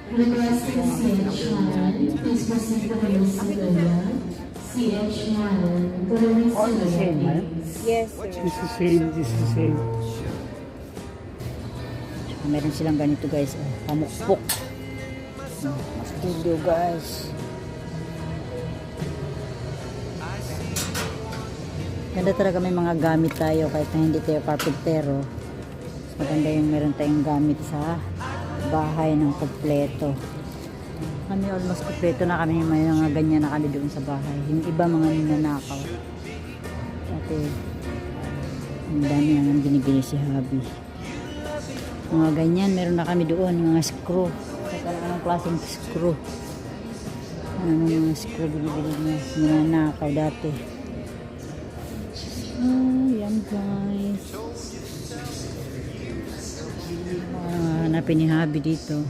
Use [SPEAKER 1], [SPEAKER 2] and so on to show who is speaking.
[SPEAKER 1] Requesting CH1, please proceed to the Lucia. CH1, to the
[SPEAKER 2] All the same,
[SPEAKER 1] Lucia,
[SPEAKER 2] eh?
[SPEAKER 1] please.
[SPEAKER 3] Yes, sir.
[SPEAKER 2] This is the same. Meron silang ganito guys, pamukpok. Studio guys. Ganda talaga, may mga gamit tayo kahit na hindi tayo carpentero. Maganda yung meron tayong gamit sa bahay ng kompleto. Kami almost kompleto na kami, may mga ganyan na kami doon sa bahay. Yung iba mga ninanakaw. Ate, ang dami nang binibili si Habi. Mga ganyan, meron na kami doon, mga screw. Saka anong klaseng screw. Ano mga screw binibili niya. Ninanakaw dati. Yan guys. Hanapin ni Habi dito.